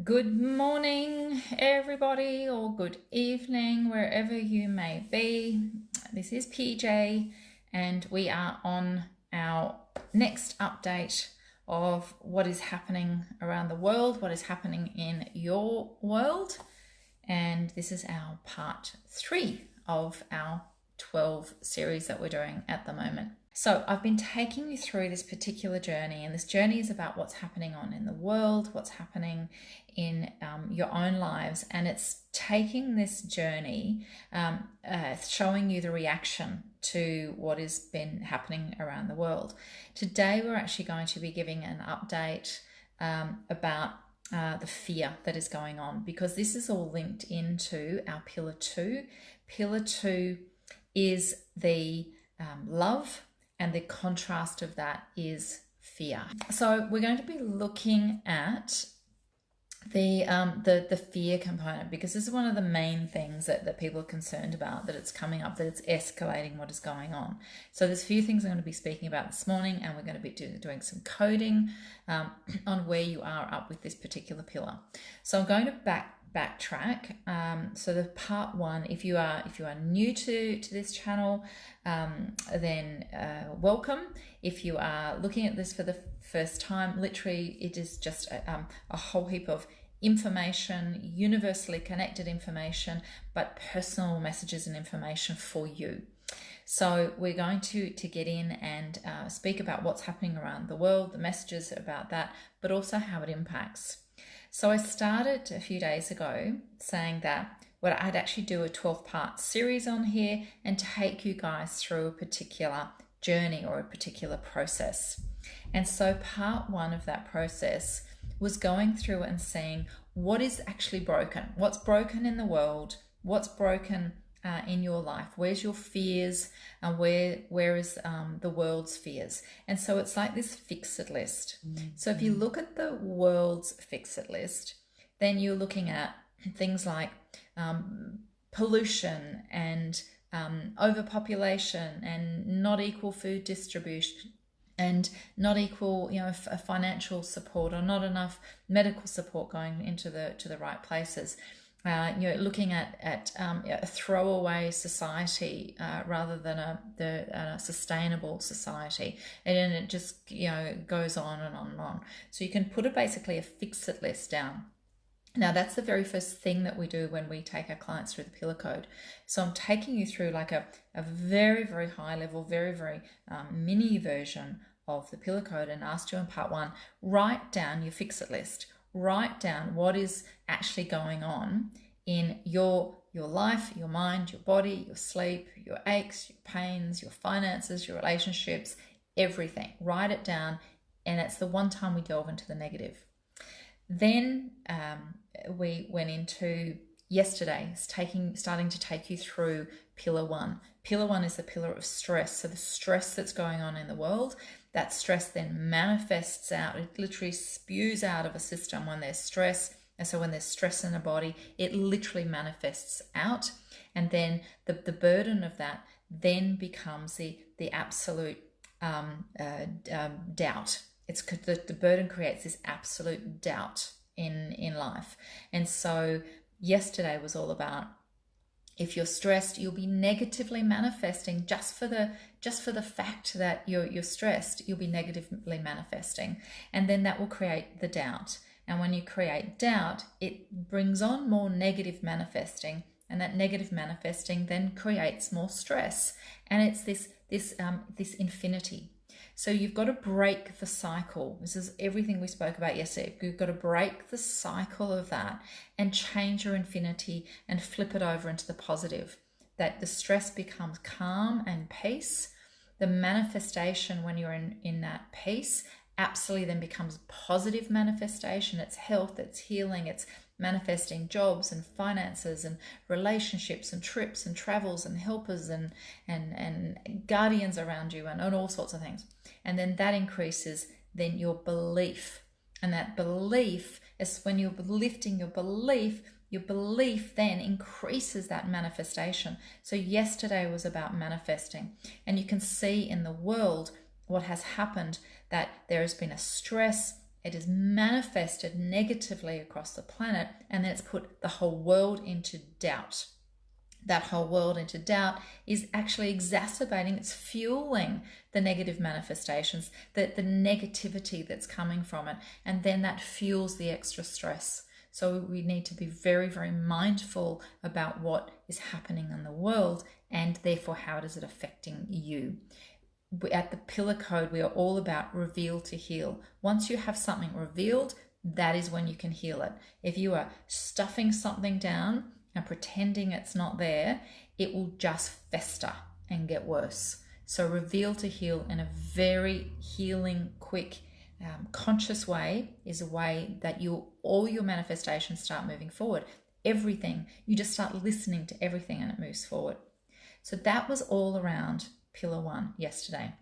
Good morning, everybody, or good evening, wherever you may be. This is PJ, and we are on our next update of what is happening around the world, what is happening in your world. And this is our part 3 of our 12 series that we're doing at the moment. So I've been taking you through this particular journey, and this journey is about what's happening on in the world, what's happening in your own lives, and it's taking this journey, showing you the reaction to what has been happening around the world. Today we're actually going to be giving an update about the fear that is going on, because this is all linked into our pillar 2. Pillar 2 is the love, and the contrast of that is fear. So we're going to be looking at the fear component, because this is one of the main things that people are concerned about, that it's coming up, that it's escalating what is going on. So there's a few things I'm going to be speaking about this morning, and we're going to be doing some coding on where you are up with this particular pillar. So I'm going to backtrack. So the part 1, if you are new to this channel, then welcome. If you are looking at this for the first time, literally it is just a whole heap of information, universally connected information, but personal messages and information for you. So we're going to get in and speak about what's happening around the world, the messages about that, but also how it impacts. So I started a few days ago saying that I'd actually do a 12-part series on here and take you guys through a particular journey or a particular process. And so part 1 of that process was going through and seeing what is actually broken, what's broken in the world, what's broken in your life, where's your fears, and where is the world's fears. And so it's like this fix-it list. So if you look at the world's fix-it list, then you're looking at things like pollution and overpopulation and not equal food distribution and not equal, financial support, or not enough medical support going into the right places. Looking at a throwaway society rather than a sustainable society, and then it just goes on and on and on. So you can put basically a fix-it list down. Now that's the very first thing that we do when we take our clients through the pillar code. So I'm taking you through like a very, very high level, very, very mini version of the pillar code, and asked you in part 1, write down your fix-it list. Write down what is actually going on in your life, your mind, your body, your sleep, your aches, your pains, your finances, your relationships, everything. Write it down, and it's the one time we delve into the negative. Then we went into yesterday, starting to take you through pillar 1. Pillar 1 is the pillar of stress. So the stress that's going on in the world, that stress then manifests out. It literally spews out of a system when there's stress. And so when there's stress in the body, it literally manifests out. And then the burden of that then becomes the absolute doubt. It's the burden creates this absolute doubt in life. And so yesterday was all about, if you're stressed, you'll be negatively manifesting just for the fact that you're stressed. You'll be negatively manifesting, and then that will create the doubt. And when you create doubt, it brings on more negative manifesting, and that negative manifesting then creates more stress, and it's this infinity. So you've got to break the cycle. This is everything we spoke about yesterday. You've got to break the cycle of that and change your infinity and flip it over into the positive. That the stress becomes calm and peace. The manifestation, when you're in that peace, absolutely then becomes positive manifestation. It's health, it's healing, it's manifesting jobs and finances and relationships and trips and travels and helpers and guardians around you and all sorts of things. And then that increases then your belief. And that belief is when you're lifting your belief then increases that manifestation. So yesterday was about manifesting. And you can see in the world what has happened, that there has been a stress, it is manifested negatively across the planet, and then it's put the whole world into doubt. That whole world into doubt is actually exacerbating, it's fueling the negative manifestations, the negativity that's coming from it, and then that fuels the extra stress. So we need to be very, very mindful about what is happening in the world, and therefore how is it affecting you. At the Pillar Code, we are all about reveal to heal. Once you have something revealed, that is when you can heal it. If you are stuffing something down and pretending it's not there, it will just fester and get worse. So reveal to heal in a very healing, quick, conscious way is a way that all your manifestations start moving forward. Everything, you just start listening to everything and it moves forward. So that was all around Pillar 1 yesterday.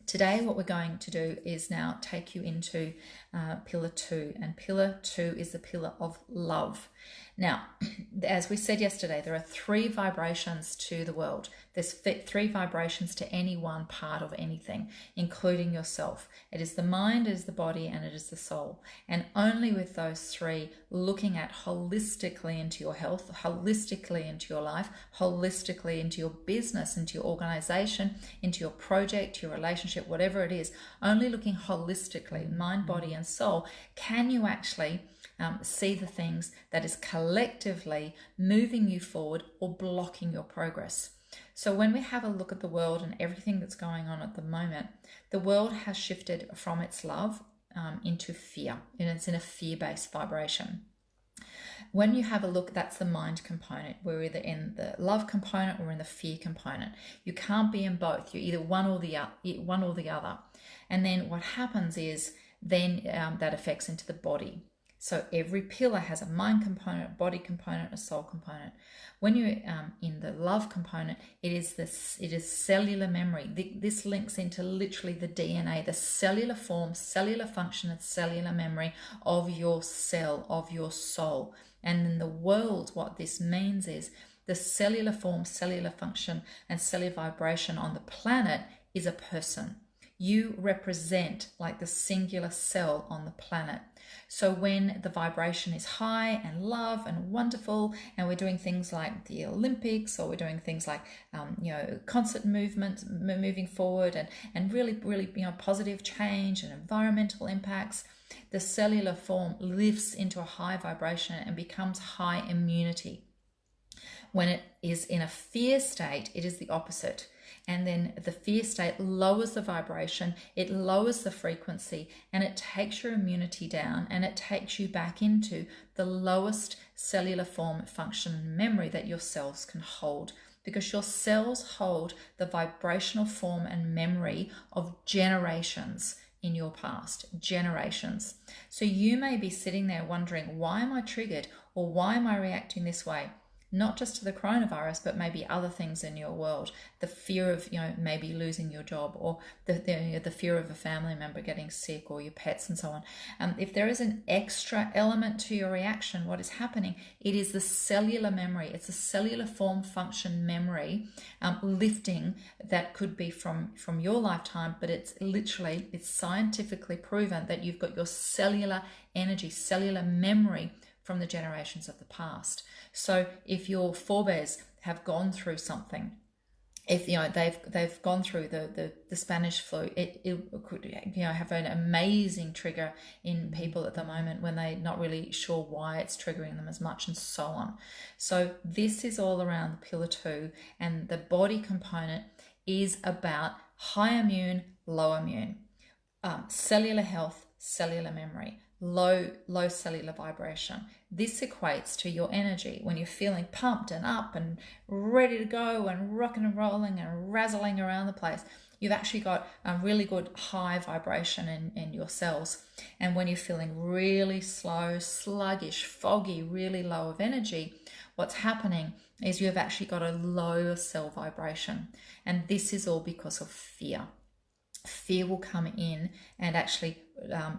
Today, what we're going to do is now take you into Pillar 2, and Pillar 2 is the pillar of love. Now, as we said yesterday, there are 3 vibrations to the world. There's 3 vibrations to any one part of anything, including yourself. It is the mind, it is the body, and it is the soul. And only with those 3, looking at holistically into your health, holistically into your life, holistically into your business, into your organization, into your project, your relationship, whatever it is, only looking holistically, mind, body, and soul, can you actually see the things that is collectively moving you forward or blocking your progress. So when we have a look at the world and everything that's going on at the moment, the world has shifted from its love into fear, and it's in a fear-based vibration. When you have a look, that's the mind component. We're either in the love component or in the fear component. You can't be in both. You're either one or the other. And then what happens is then that affects into the body. So every pillar has a mind component, a body component, a soul component. When you're in the love component, it is cellular memory. This links into literally the DNA, the cellular form, cellular function, and cellular memory of your cell, of your soul. And in the world, what this means is the cellular form, cellular function, and cellular vibration on the planet is a person. You represent like the singular cell on the planet. So when the vibration is high and love and wonderful, and we're doing things like the Olympics, or we're doing things like concert movement moving forward, and really positive change and environmental impacts, the cellular form lifts into a high vibration and becomes high immunity. When it is in a fear state, it is the opposite. And then the fear state lowers the vibration, it lowers the frequency, and it takes your immunity down, and it takes you back into the lowest cellular form, function, and memory that your cells can hold. Because your cells hold the vibrational form and memory of generations in your past, generations. So you may be sitting there wondering, why am I triggered, or why am I reacting this way? Not just to the coronavirus, but maybe other things in your world. The fear of, maybe losing your job, or the fear of a family member getting sick, or your pets and so on. If there is an extra element to your reaction, what is happening? It is the cellular memory. It's a cellular form function memory lifting that could be from your lifetime, but it's scientifically proven that you've got your cellular energy, cellular memory from the generations of the past. So if your forebears have gone through something, if they've gone through the Spanish flu, it could have an amazing trigger in people at the moment when they're not really sure why it's triggering them as much, and so on. So this is all around Pillar 2, and the body component is about high immune, low immune, cellular health, cellular memory, low cellular vibration. This equates to your energy when you're feeling pumped and up and ready to go and rocking and rolling and razzling around the place. You've actually got a really good high vibration in your cells. And when you're feeling really slow, sluggish, foggy, really low of energy, what's happening is you've actually got a low cell vibration. And this is all because of fear. Fear will come in and actually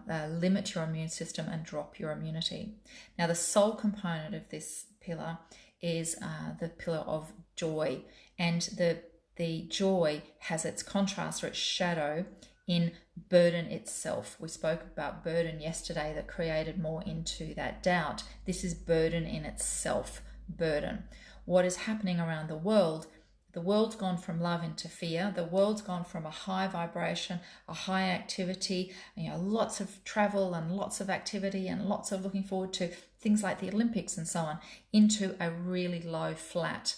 limit your immune system and drop your immunity. Now, the soul component of this pillar is the pillar of joy, and the joy has its contrast or its shadow in burden itself. We spoke about burden yesterday that created more into that doubt. This is burden in itself, burden. What is happening around the world's gone from love into fear. The world's gone from a high vibration, a high activity, lots of travel and lots of activity and lots of looking forward to things like the Olympics and so on, into a really low, flat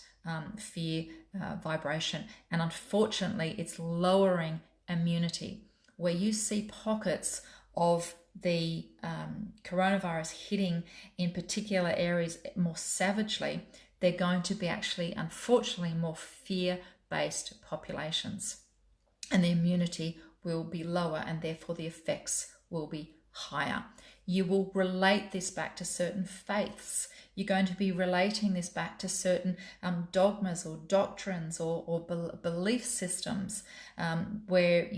fear vibration. And unfortunately, it's lowering immunity. Where you see pockets of the coronavirus hitting in particular areas more savagely, they're going to be actually, unfortunately, more fear-based populations. And the immunity will be lower, and therefore the effects will be higher. You will relate this back to certain faiths. You're going to be relating this back to certain dogmas or doctrines or belief systems where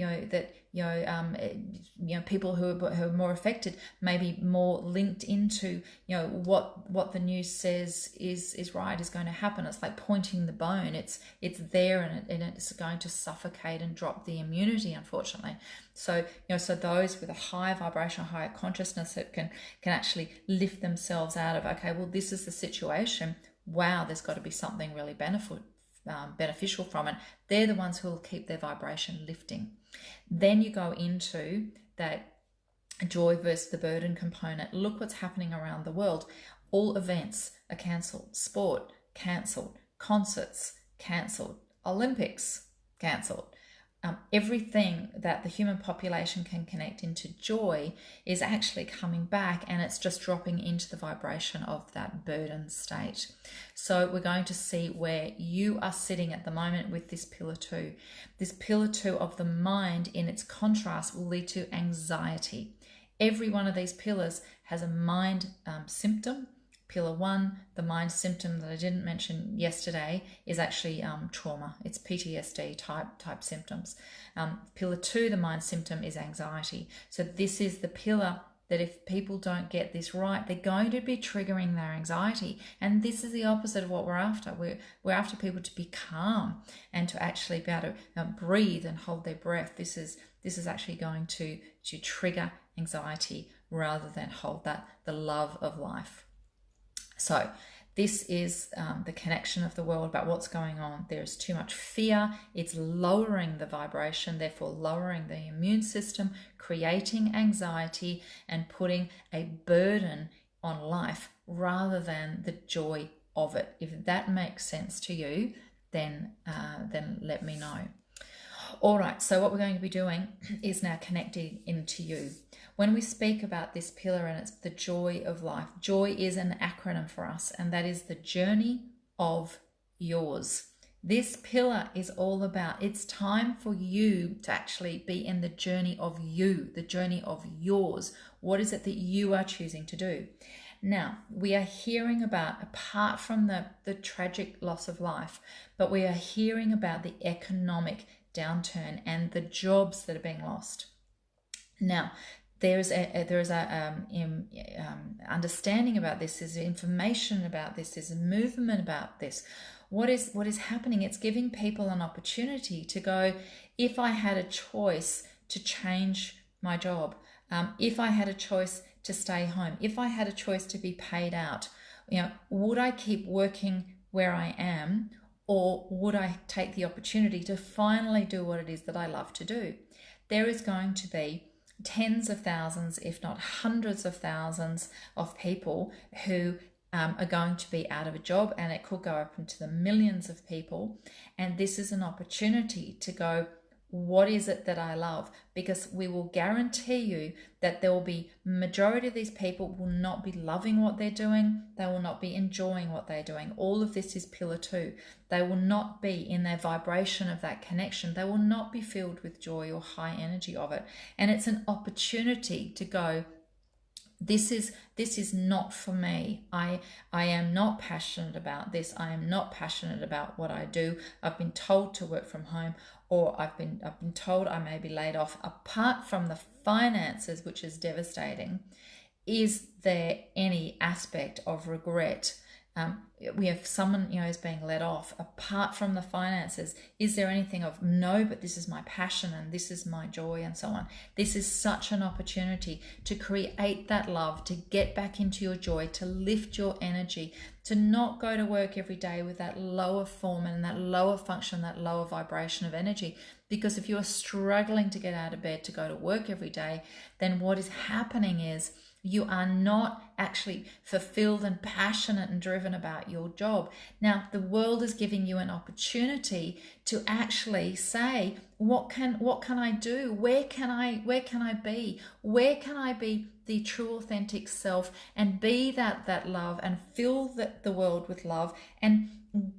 people who are more affected may be more linked into what the news says is right, is going to happen. It's like pointing the bone. It's there, and it's going to suffocate and drop the immunity, unfortunately. So so those with a higher vibration, higher consciousness that can actually lift themselves out of, okay, well, this is the situation. Wow, there's got to be something really beneficial from it. They're the ones who will keep their vibration lifting. Then you go into that joy versus the burden component. Look what's happening around the world. All events are cancelled. Sport cancelled. Concerts cancelled. Olympics cancelled. Everything that the human population can connect into joy is actually coming back, and it's just dropping into the vibration of that burden state. So we're going to see where you are sitting at the moment with this pillar 2. This pillar 2 of the mind, in its contrast, will lead to anxiety. Every one of these pillars has a mind symptom. Pillar 1, the mind symptom that I didn't mention yesterday, is actually trauma. It's PTSD type symptoms. Pillar 2, the mind symptom, is anxiety. So this is the pillar that if people don't get this right, they're going to be triggering their anxiety. And this is the opposite of what we're after. We're after people to be calm and to actually be able to breathe and hold their breath. This is actually going to trigger anxiety rather than hold the love of life. So this is the connection of the world about what's going on. There's too much fear. It's lowering the vibration, therefore lowering the immune system, creating anxiety and putting a burden on life rather than the joy of it. If that makes sense to you, then let me know. All right, so what we're going to be doing is now connecting into you. When we speak about this pillar, and it's the joy of life, joy is an acronym for us, and that is the journey of yours. This pillar is all about, it's time for you to actually be in the journey of you, the journey of yours. What is it that you are choosing to do? Now, we are hearing about, apart from the tragic loss of life, but we are hearing about the economic downturn and the jobs that are being lost. Now, there is a understanding about this. There's information about this. There's a movement about this. What is happening? It's giving people an opportunity to go, if I had a choice to change my job, if I had a choice to stay home, if I had a choice to be paid out, would I keep working where I am, or would I take the opportunity to finally do what it is that I love to do? There is going to be tens of thousands, if not hundreds of thousands of people who are going to be out of a job, and it could go up into the millions of people. And this is an opportunity to go, what is it that I love? Because we will guarantee you that there will be, majority of these people will not be loving what they're doing. They will not be enjoying what they're doing. All of this is pillar 2. They will not be in their vibration of that connection. They will not be filled with joy or high energy of it. And it's an opportunity to go, this is not for me. I am not passionate about this. I am not passionate about what I do. I've been told to work from home, or I've been told I may be laid off. Apart from the finances, which is devastating, is there any aspect of regret we have someone, is being let off. Apart from the finances, is there anything of no, but this is my passion and this is my joy and so on. This is such an opportunity to create that love, to get back into your joy, to lift your energy, to not go to work every day with that lower form and that lower function, that lower vibration of energy. Because if you're struggling to get out of bed to go to work every day, then what is happening is you are not actually fulfilled and passionate and driven about your job. Now, the world is giving you an opportunity to actually say, what can I do? Where can I be? Where can I be the true authentic self and be that love and fill the world with love and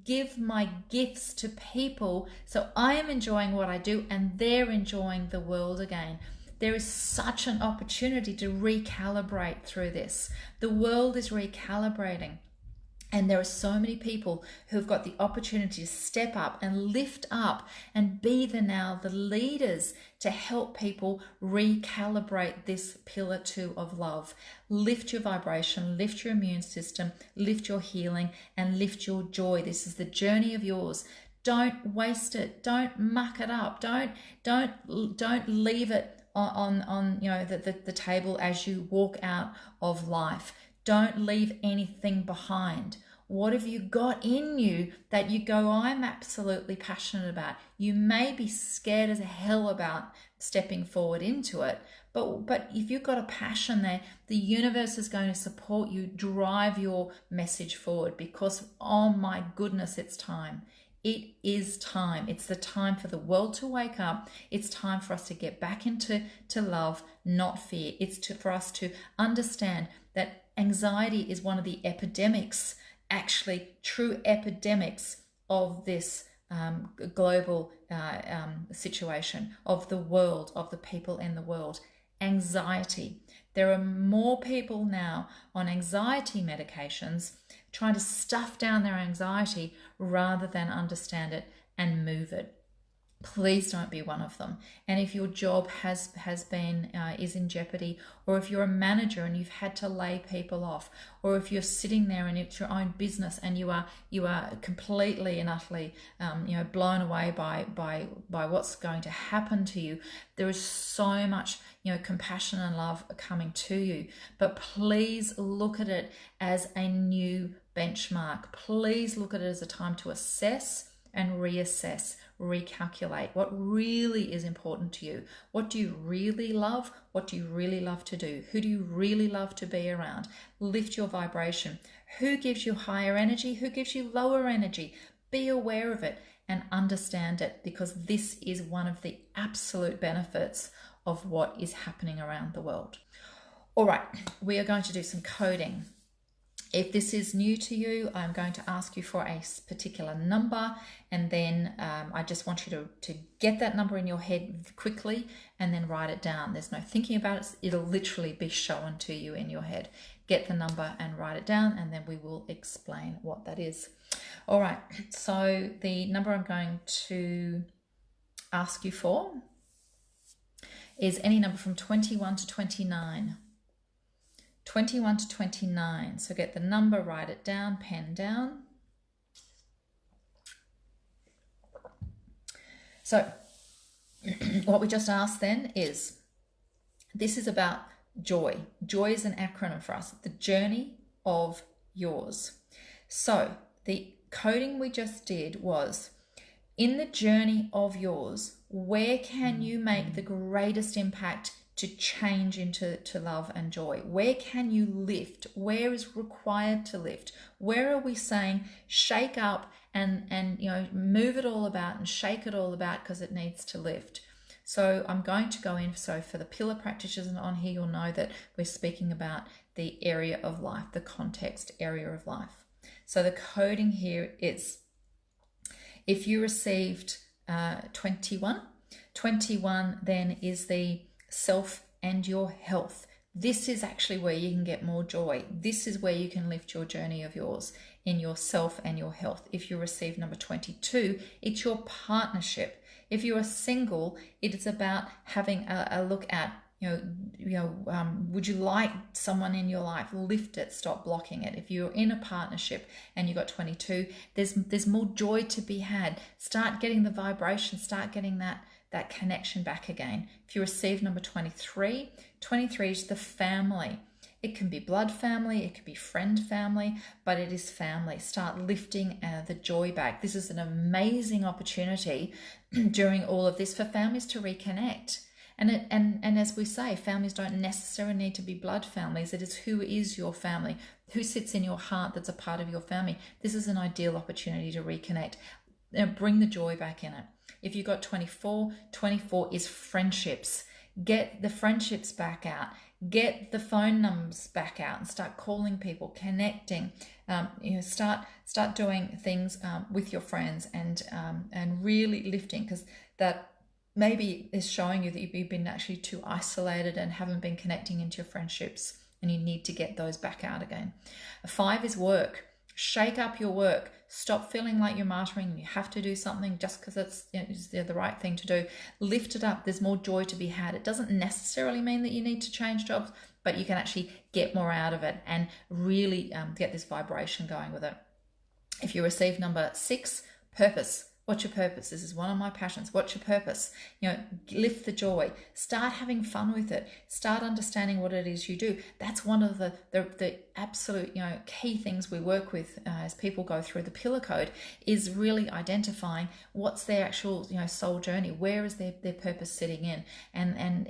give my gifts to people so I am enjoying what I do and they're enjoying the world again. There is such an opportunity to recalibrate through this. The world is recalibrating. And there are so many people who've got the opportunity to step up and lift up and be the leaders to help people recalibrate this pillar 2 of love. Lift your vibration, lift your immune system, lift your healing, and lift your joy. This is the journey of yours. Don't waste it. Don't muck it up. Don't leave it on the table as you walk out of life. Don't leave anything behind. What have you got in you that you go, I'm absolutely passionate about? You may be scared as hell about stepping forward into it, but if you've got a passion there, the universe is going to support you, drive your message forward, because oh my goodness, it's time. It is time. It's the time for the world to wake up. It's time for us to get back into love, not fear. It's for us to understand that anxiety is one of the epidemics, actually true epidemics of this global situation, of the world, of the people in the world. Anxiety. There are more people now on anxiety medications trying to stuff down their anxiety rather than understand it and move it. Please don't be one of them. And if your job is in jeopardy, or if you're a manager and you've had to lay people off, or if you're sitting there and it's your own business and you are completely and utterly blown away by what's going to happen to you, there is so much compassion and love coming to you. But please look at it as a new benchmark. Please look at it as a time to assess and reassess, recalculate what really is important to you. What do you really love? What do you really love to do? Who do you really love to be around? Lift your vibration. Who gives you higher energy? Who gives you lower energy? Be aware of it and understand it, because this is one of the absolute benefits of what is happening around the world. All right, we are going to do some coding. If this is new to you, I'm going to ask you for a particular number, and then I just want you to get that number in your head quickly and then write it down. There's no thinking about it. It'll literally be shown to you in your head. Get the number and write it down, and then we will explain what that is. All right, so the number I'm going to ask you for is any number from 21 to 29. 21 to 29. So get the number, write it down, pen down. So what we just asked then is, this is about joy. Joy is an acronym for us, the journey of yours. So the coding we just did was, in the journey of yours, where can you make the greatest impact to change into love and joy? Where can you lift? Where is required to lift? Where are we saying shake up and move it all about and shake it all about because it needs to lift? So I'm going to go in, so for the pillar practitioners on here, you'll know that we're speaking about the area of life, the context area of life. So the coding here is, if you received 21 then is the self and your health. This is actually where you can get more joy. This is where you can lift your journey of yours in yourself and your health. If you receive number 22, it's your partnership. If you are single, it is about having a look at would you like someone in your life? Lift it, stop blocking it. If you're in a partnership and you got 22, there's more joy to be had. Start getting the vibration, start getting that connection back again. If you receive number 23, 23 is the family. It can be blood family, it could be friend family, but it is family. Start lifting the joy back. This is an amazing opportunity during all of this for families to reconnect. And as we say, families don't necessarily need to be blood families. It is who is your family, who sits in your heart that's a part of your family. This is an ideal opportunity to reconnect. Bring the joy back in it. If you've got 24, 24 is friendships. Get the friendships back out. Get the phone numbers back out and start calling people, connecting. Start doing things with your friends and really lifting, because that maybe is showing you that you've been actually too isolated and haven't been connecting into your friendships, and you need to get those back out again. 5 is work. Shake up your work. Stop feeling like you're martyring and you have to do something just because it's the right thing to do. Lift it up. There's more joy to be had. It doesn't necessarily mean that you need to change jobs, but you can actually get more out of it and really get this vibration going with it. If you receive number 6, purpose. What's your purpose? This is one of my passions. What's your purpose? Lift the joy. Start having fun with it. Start understanding what it is you do. That's one of the absolute key things we work with as people go through the pillar code, is really identifying what's their actual soul journey. Where is their purpose sitting in, and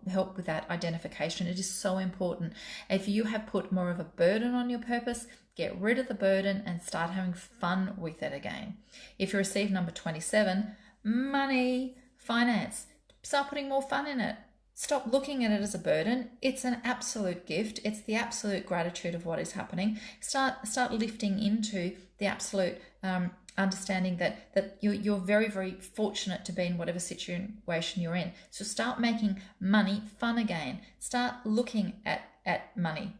help with that identification. It is so important. If you have put more of a burden on your purpose, get rid of the burden and start having fun with it again. If you receive number 27, money, finance, start putting more fun in it. Stop looking at it as a burden. It's an absolute gift. It's the absolute gratitude of what is happening. Start lifting into the absolute understanding that you're very, very fortunate to be in whatever situation you're in. So start making money fun again. Start looking at money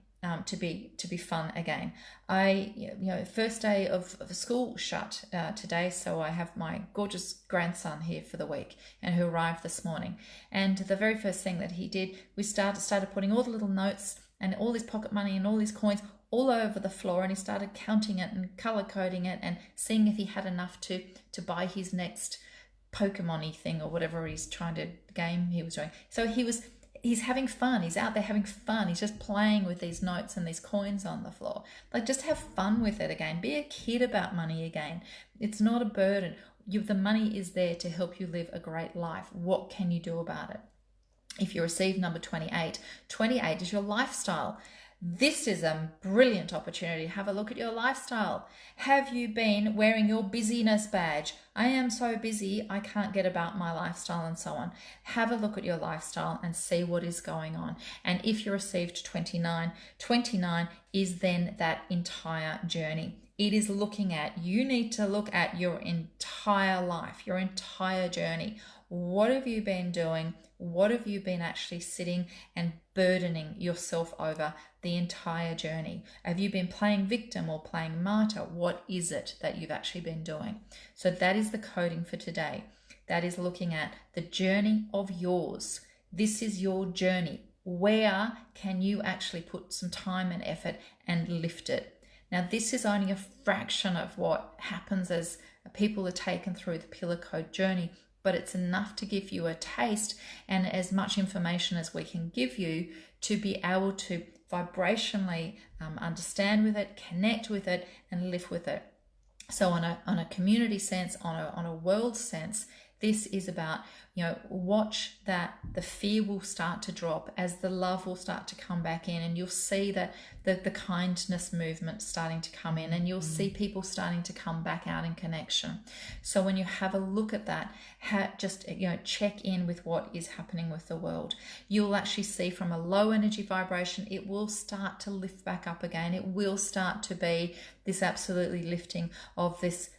to be fun again. First day of school shut today, so I have my gorgeous grandson here for the week, and who arrived this morning. And the very first thing that he did, we started putting all the little notes and all his pocket money and all his coins all over the floor, and he started counting it and color coding it and seeing if he had enough to buy his next Pokemon-y thing or whatever he's trying to game he was doing. So he's having fun. He's out there having fun. He's just playing with these notes and these coins on the floor. Like, just have fun with it again. Be a kid about money again. It's not a burden. The money is there to help you live a great life. What can you do about it? If you receive number 28, 28 is your lifestyle. This is a brilliant opportunity. Have a look at your lifestyle. Have you been wearing your busyness badge? I am so busy, I can't get about my lifestyle, and so on. Have a look at your lifestyle and see what is going on. And if you received 29, 29 is then that entire journey. It is you need to look at your entire life, your entire journey. What have you been doing? What have you been actually sitting and burdening yourself over the entire journey? Have you been playing victim or playing martyr? What is it that you've actually been doing? So that is the coding for today. That is looking at the journey of yours. This is your journey. Where can you actually put some time and effort and lift it? Now, this is only a fraction of what happens as people are taken through the pillar code journey, but it's enough to give you a taste and as much information as we can give you to be able to vibrationally understand with it, connect with it, and live with it. So on a community sense, on a world sense, this is about, watch that the fear will start to drop as the love will start to come back in, and you'll see that the kindness movement starting to come in, and you'll see people starting to come back out in connection. So when you have a look at that, just check in with what is happening with the world. You'll actually see from a low energy vibration, it will start to lift back up again. It will start to be this absolutely lifting of this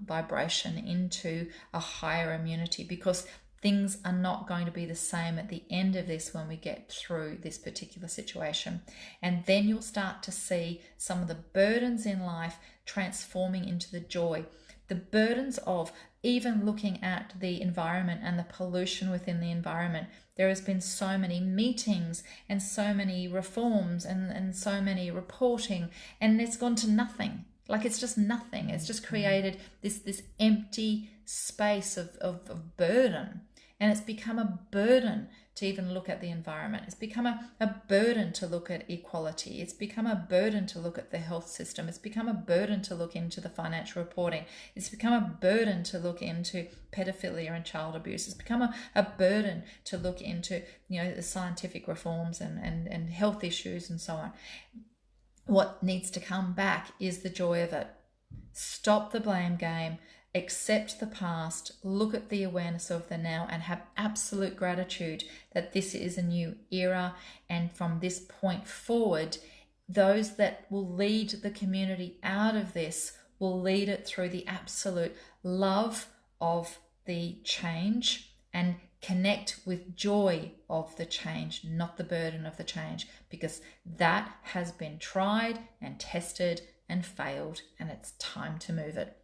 vibration into a higher immunity, because things are not going to be the same at the end of this when we get through this particular situation. And then you'll start to see some of the burdens in life transforming into the joy. the burdens of even looking at the environment and the pollution within the environment. There has been so many meetings and so many reforms and so many reporting, and it's gone to nothing. Like, it's just nothing. It's just created this empty space of burden. And it's become a burden to even look at the environment. It's become a burden to look at equality. It's become a burden to look at the health system. It's become a burden to look into the financial reporting. It's become a burden to look into pedophilia and child abuse. It's become a burden to look into, the scientific reforms and health issues and so on. What needs to come back is the joy of it. Stop the blame game. Accept the past, look at the awareness of the now, and have absolute gratitude that this is a new era. And from this point forward, those that will lead the community out of this will lead it through the absolute love of the change and connect with joy of the change, not the burden of the change, because that has been tried and tested and failed, and it's time to move it.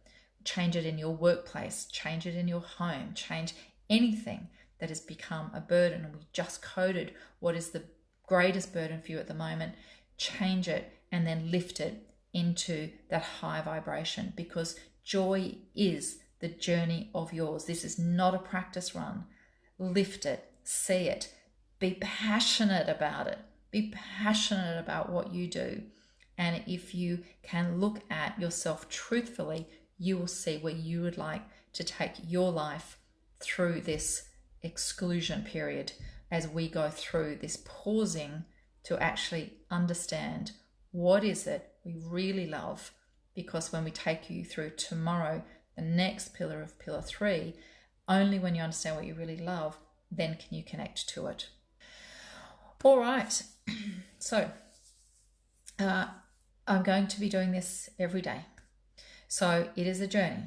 Change it in your workplace, change it in your home, change anything that has become a burden. And we just coded what is the greatest burden for you at the moment. Change it and then lift it into that high vibration, because joy is the journey of yours. This is not a practice run. Lift it, see it, be passionate about it, be passionate about what you do. And if you can look at yourself truthfully, you will see where you would like to take your life through this exclusion period as we go through this pausing to actually understand what is it we really love. Because when we take you through tomorrow, the next pillar of pillar 3, only when you understand what you really love, then can you connect to it. All right. So I'm going to be doing this every day. So it is a journey.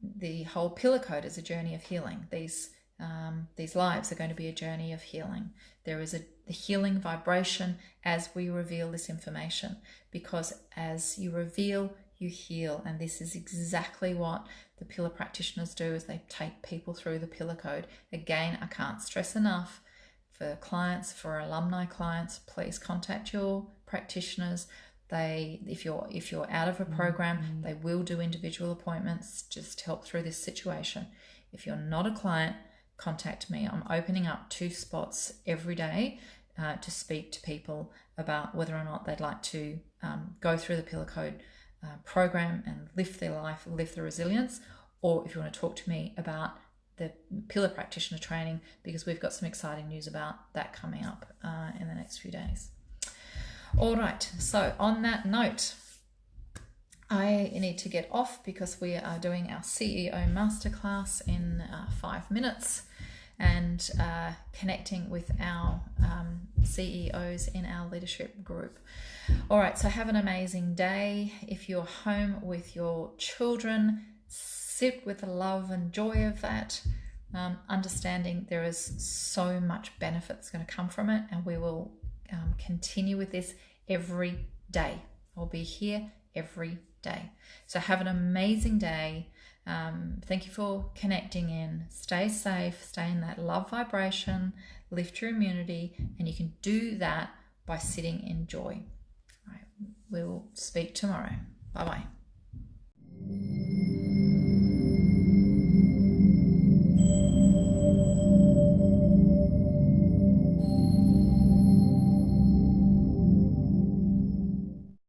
The whole pillar code is a journey of healing. These lives are going to be a journey of healing. There is the healing vibration as we reveal this information, because as you reveal, you heal. And this is exactly what the pillar practitioners do, is they take people through the pillar code. Again, I can't stress enough, for clients, for alumni clients, please contact your practitioners. If you're out of a program, they will do individual appointments just to help through this situation. If you're not a client, contact me. I'm opening up 2 spots every day to speak to people about whether or not they'd like to go through the pillar code program and lift their life, lift their resilience, or if you want to talk to me about the pillar practitioner training, because we've got some exciting news about that coming up in the next few days. All right, so on that note, I need to get off because we are doing our CEO masterclass in 5 minutes and connecting with our CEOs in our leadership group. All right, so have an amazing day. If you're home with your children, sit with the love and joy of that, understanding there is so much benefit that's going to come from it, and we will continue with this every day. I'll be here every day. So have an amazing day. Thank you for connecting in. Stay safe, stay in that love vibration, lift your immunity, and you can do that by sitting in joy. All right, we'll speak tomorrow. Bye-bye.